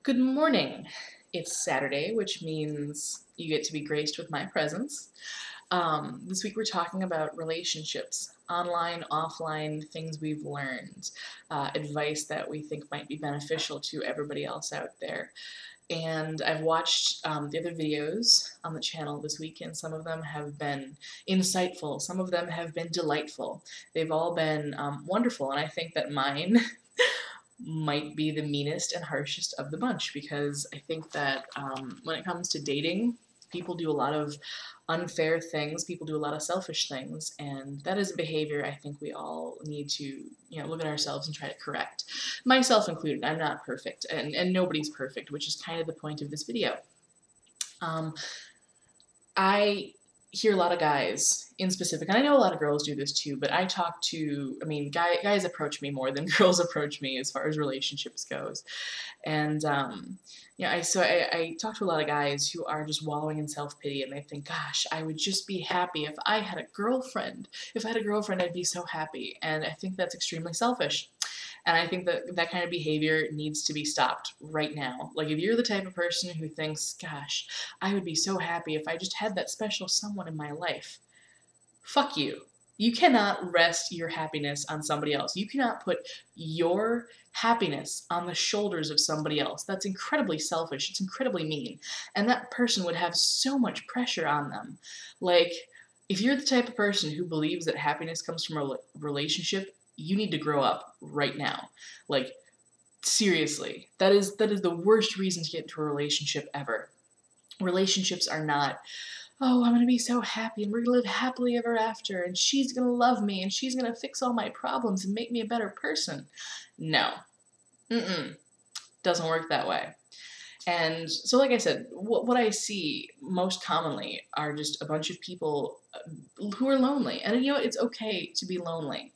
Good morning. It's Saturday, which means you get to be graced with my presence. This week we're talking about relationships, online, offline, things we've learned, advice that we think might be beneficial to everybody else out there. And I've watched the other videos on the channel this weekend. Some of them have been insightful, some of them have been delightful. They've all been wonderful, and I think that mine might be the meanest and harshest of the bunch because I think that when it comes to dating, people do a lot of unfair things, people do a lot of selfish things, and that is a behavior I think we all need to, look at ourselves and try to correct. Myself included, I'm not perfect, and nobody's perfect, which is kind of the point of this video. I hear a lot of guys in specific, and I know a lot of girls do this too, but guys approach me more than girls approach me as far as relationships goes. And I talk to a lot of guys who are just wallowing in self-pity, and they think, gosh, I would just be happy if I had a girlfriend. If I had a girlfriend, I'd be so happy. And I think that's extremely selfish. And I think that that kind of behavior needs to be stopped right now. Like, if you're the type of person who thinks, gosh, I would be so happy if I just had that special someone in my life, fuck you. You cannot rest your happiness on somebody else. You cannot put your happiness on the shoulders of somebody else. That's incredibly selfish. It's incredibly mean. And that person would have so much pressure on them. Like, if you're the type of person who believes that happiness comes from a relationship, you need to grow up right now. Like, seriously. That is the worst reason to get into a relationship ever. Relationships are not, oh, I'm gonna be so happy and we're gonna live happily ever after and she's gonna love me and she's gonna fix all my problems and make me a better person. No. Mm-mm. Doesn't work that way. And so, like I said, what I see most commonly are just a bunch of people who are lonely. And it's okay to be lonely.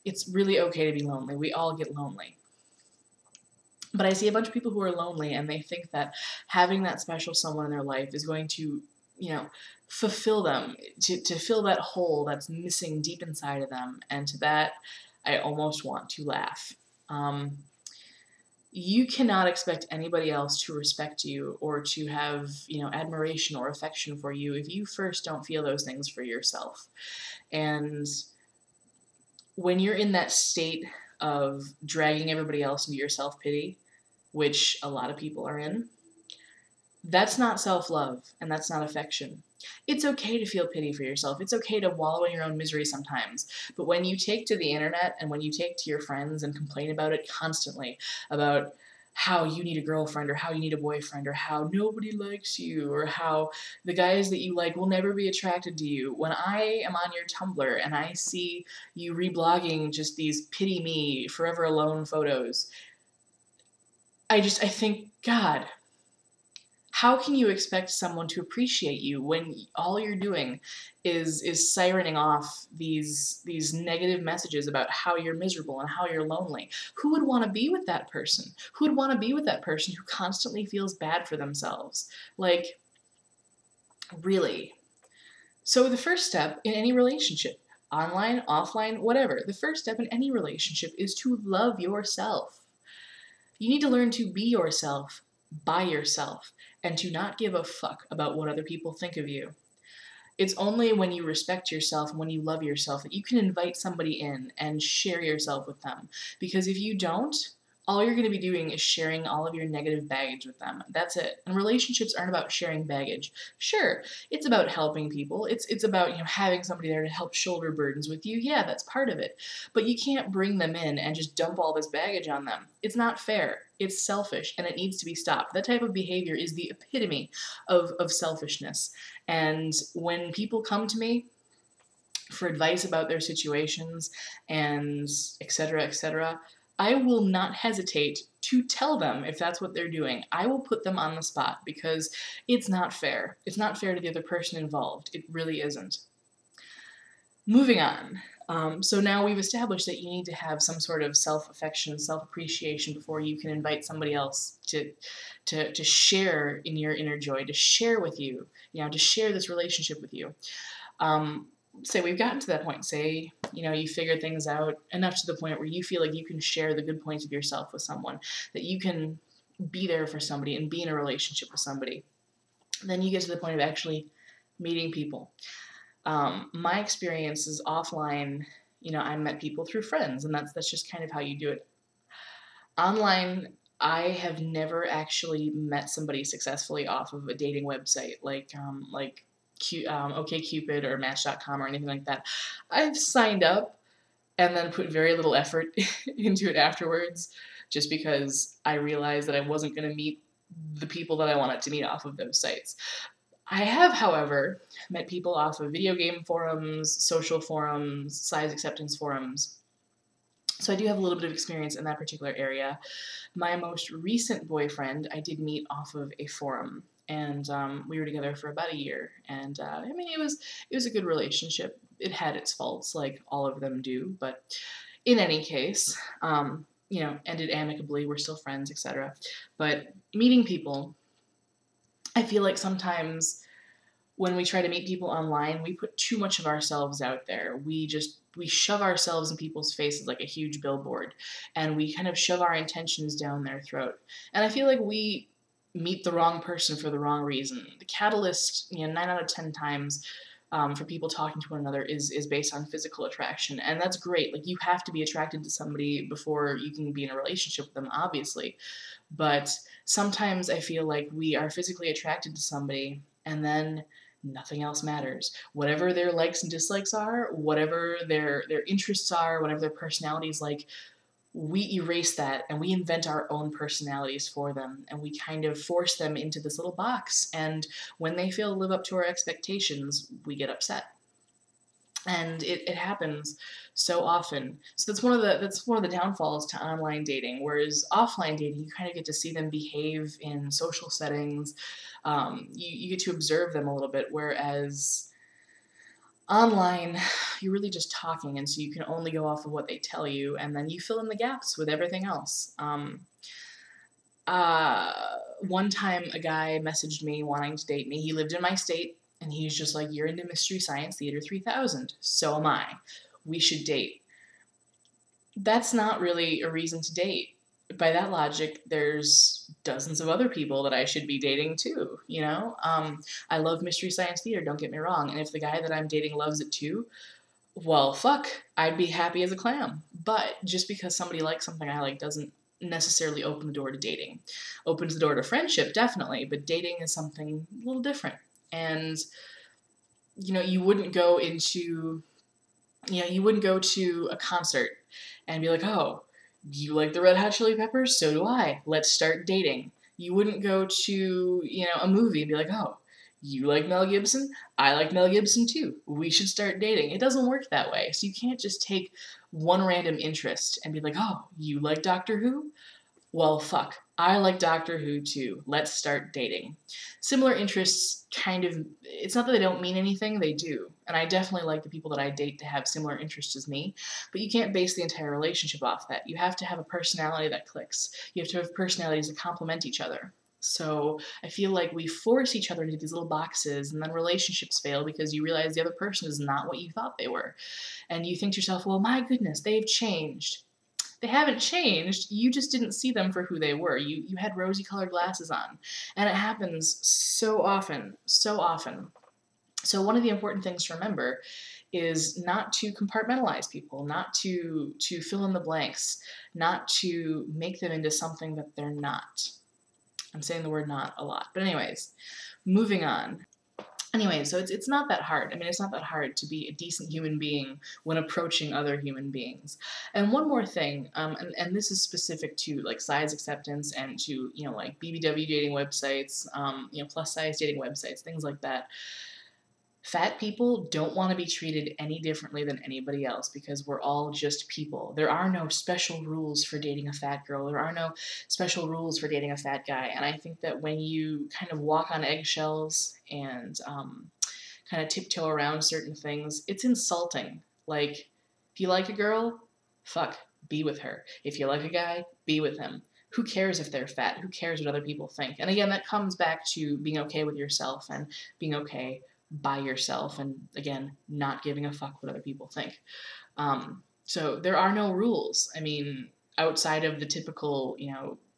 It's really okay to be lonely. We all get lonely. But I see a bunch of people who are lonely and they think that having that special someone in their life is going to, fulfill them, to fill that hole that's missing deep inside of them. And to that, I almost want to laugh. You cannot expect anybody else to respect you or to have, admiration or affection for you if you first don't feel those things for yourself. And when you're in that state of dragging everybody else into your self-pity, which a lot of people are in, that's not self-love and that's not affection. It's okay to feel pity for yourself. It's okay to wallow in your own misery sometimes. But when you take to the internet and when you take to your friends and complain about it constantly, about how you need a girlfriend or how you need a boyfriend or how nobody likes you or how the guys that you like will never be attracted to you. When I am on your Tumblr and I see you reblogging just these pity me, forever alone photos, I think, God, how can you expect someone to appreciate you when all you're doing is sirening off these negative messages about how you're miserable and how you're lonely? Who would want to be with that person? Who would want to be with that person who constantly feels bad for themselves? Like, really? So the first step in any relationship, online, offline, whatever, the first step in any relationship is to love yourself. You need to learn to be yourself by yourself and to not give a fuck about what other people think of you. It's only when you respect yourself and when you love yourself that you can invite somebody in and share yourself with them. Because if you don't, all you're going to be doing is sharing all of your negative baggage with them. That's it. And relationships aren't about sharing baggage. Sure, it's about helping people. It's about, having somebody there to help shoulder burdens with you. Yeah, that's part of it. But you can't bring them in and just dump all this baggage on them. It's not fair. It's selfish and it needs to be stopped. That type of behavior is the epitome of selfishness. And when people come to me for advice about their situations and etc., I will not hesitate to tell them if that's what they're doing. I will put them on the spot because it's not fair. It's not fair to the other person involved. It really isn't. Moving on. So now we've established that you need to have some sort of self-affection, self-appreciation before you can invite somebody else to share in your inner joy, to share with you, to share this relationship with you. Say we've gotten to that point. Say, you figure things out enough to the point where you feel like you can share the good points of yourself with someone, that you can be there for somebody and be in a relationship with somebody. Then you get to the point of actually meeting people. My experience is offline. I met people through friends, and that's just kind of how you do it. Online, I have never actually met somebody successfully off of a dating website like OkCupid or Match.com or anything like that. I've signed up and then put very little effort into it afterwards, just because I realized that I wasn't going to meet the people that I wanted to meet off of those sites. I have, however, met people off of video game forums, social forums, size acceptance forums. So I do have a little bit of experience in that particular area. My most recent boyfriend, I did meet off of a forum, and we were together for about a year. And I mean, it was a good relationship. It had its faults, like all of them do, but in any case, ended amicably. We're still friends, etc. But meeting people, I feel like sometimes when we try to meet people online, we put too much of ourselves out there. We shove ourselves in people's faces like a huge billboard, and we kind of shove our intentions down their throat. And I feel like we meet the wrong person for the wrong reason. The catalyst, 9 out of 10 times, for people talking to one another is based on physical attraction, and that's great. Like, you have to be attracted to somebody before you can be in a relationship with them, obviously. But sometimes I feel like we are physically attracted to somebody, and then nothing else matters. Whatever their likes and dislikes are, whatever their interests are, whatever their personality is like, we erase that and we invent our own personalities for them, and we kind of force them into this little box. And when they fail to live up to our expectations, we get upset. And it happens so often. So that's one of the downfalls to online dating. Whereas offline dating, you kind of get to see them behave in social settings. You get to observe them a little bit. Whereas online, you're really just talking, and so you can only go off of what they tell you, and then you fill in the gaps with everything else. Uh, One time, a guy messaged me wanting to date me. He lived in my state, and he's just like, "You're into Mystery Science Theater 3000. So am I. We should date." That's not really a reason to date. By that logic, there's dozens of other people that I should be dating too, you know? I love Mystery Science Theater, don't get me wrong, and if the guy that I'm dating loves it too, well, fuck, I'd be happy as a clam. But just because somebody likes something I like doesn't necessarily open the door to dating. Opens the door to friendship, definitely, but dating is something a little different. And, you wouldn't go into you wouldn't go to a concert and be like, "Oh, you like the Red Hot Chili Peppers? So do I. Let's start dating." You wouldn't go to, a movie and be like, "Oh, you like Mel Gibson? I like Mel Gibson too. We should start dating." It doesn't work that way. So you can't just take one random interest and be like, "Oh, you like Doctor Who? Well, fuck. I like Doctor Who too. Let's start dating." Similar interests kind of, it's not that they don't mean anything, they do. And I definitely like the people that I date to have similar interests as me, but you can't base the entire relationship off that. You have to have a personality that clicks. You have to have personalities that complement each other. So I feel like we force each other into these little boxes, and then relationships fail because you realize the other person is not what you thought they were. And you think to yourself, well, my goodness, they've changed. They haven't changed. You just didn't see them for who they were. You had rosy colored glasses on. And it happens so often, so often. So one of the important things to remember is not to compartmentalize people, not to fill in the blanks, not to make them into something that they're not. I'm saying the word not a lot. But anyways, moving on. Anyway, so it's not that hard. I mean, it's not that hard to be a decent human being when approaching other human beings. And one more thing, and this is specific to like size acceptance and to, like BBW dating websites, plus size dating websites, things like that. Fat people don't want to be treated any differently than anybody else because we're all just people. There are no special rules for dating a fat girl. There are no special rules for dating a fat guy. And I think that when you kind of walk on eggshells and kind of tiptoe around certain things, it's insulting. Like, if you like a girl, fuck, be with her. If you like a guy, be with him. Who cares if they're fat? Who cares what other people think? And again, that comes back to being okay with yourself and being okay by yourself, and again, not giving a fuck what other people think. So there are no rules. I mean, outside of the typical,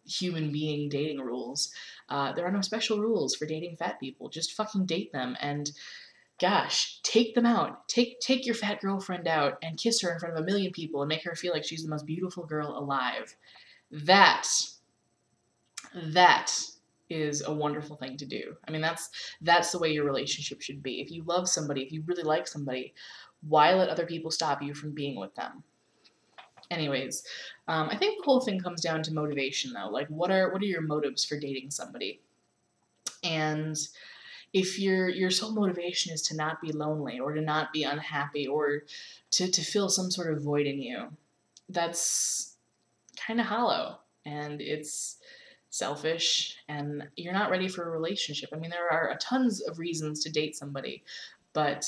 human being dating rules. There are no special rules for dating fat people. Just fucking date them, and gosh, take them out. Take your fat girlfriend out and kiss her in front of a million people and make her feel like she's the most beautiful girl alive. That is a wonderful thing to do. I mean, that's the way your relationship should be. If you love somebody, if you really like somebody, why let other people stop you from being with them? Anyways, I think the whole thing comes down to motivation, though. Like, what are your motives for dating somebody? And if your sole motivation is to not be lonely or to not be unhappy or to fill some sort of void in you, that's kind of hollow, and it's selfish, and you're not ready for a relationship. I mean, there are tons of reasons to date somebody, but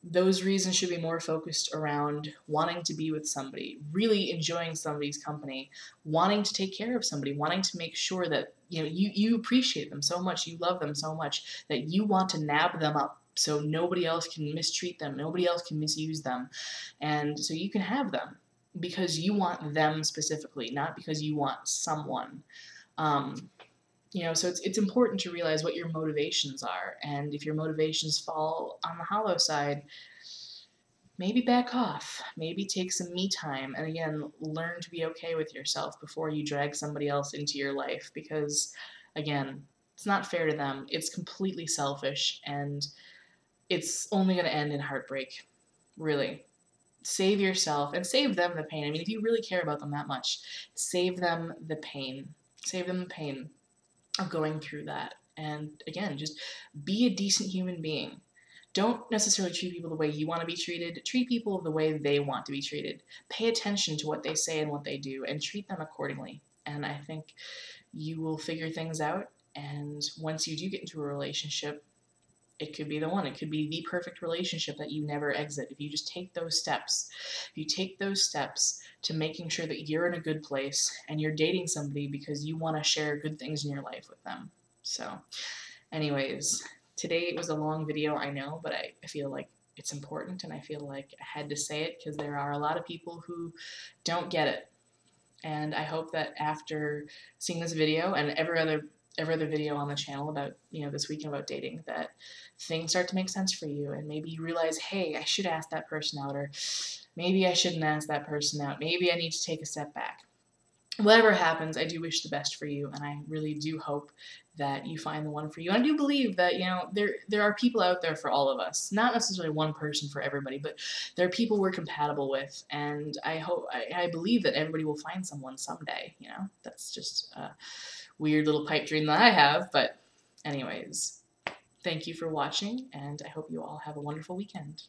those reasons should be more focused around wanting to be with somebody, really enjoying somebody's company, wanting to take care of somebody, wanting to make sure that you appreciate them so much, you love them so much that you want to nab them up so nobody else can mistreat them, nobody else can misuse them, and so you can have them because you want them specifically, not because you want someone. So it's important to realize what your motivations are, and if your motivations fall on the hollow side, maybe back off, maybe take some me time, and again, learn to be okay with yourself before you drag somebody else into your life, because again, it's not fair to them, it's completely selfish, and it's only going to end in heartbreak, really. Save yourself and save them the pain. I mean, if you really care about them that much, save them the pain. Save them the pain of going through that. And again, just be a decent human being. Don't necessarily treat people the way you want to be treated. Treat people the way they want to be treated. Pay attention to what they say and what they do, and treat them accordingly. And I think you will figure things out. And once you do get into a relationship, it could be the one. It could be the perfect relationship that you never exit. If you just take those steps, if you take those steps to making sure that you're in a good place and you're dating somebody because you want to share good things in your life with them. So, anyways, today was a long video, I know, but I feel like it's important, and I feel like I had to say it because there are a lot of people who don't get it. And I hope that after seeing this video and every other video on the channel about, this weekend about dating, that things start to make sense for you, and maybe you realize, hey, I should ask that person out, or maybe I shouldn't ask that person out, maybe I need to take a step back. Whatever happens, I do wish the best for you, and I really do hope that you find the one for you. And I do believe that, there are people out there for all of us. Not necessarily one person for everybody, but there are people we're compatible with, and I believe that everybody will find someone someday, That's just a weird little pipe dream that I have, but anyways, thank you for watching, and I hope you all have a wonderful weekend.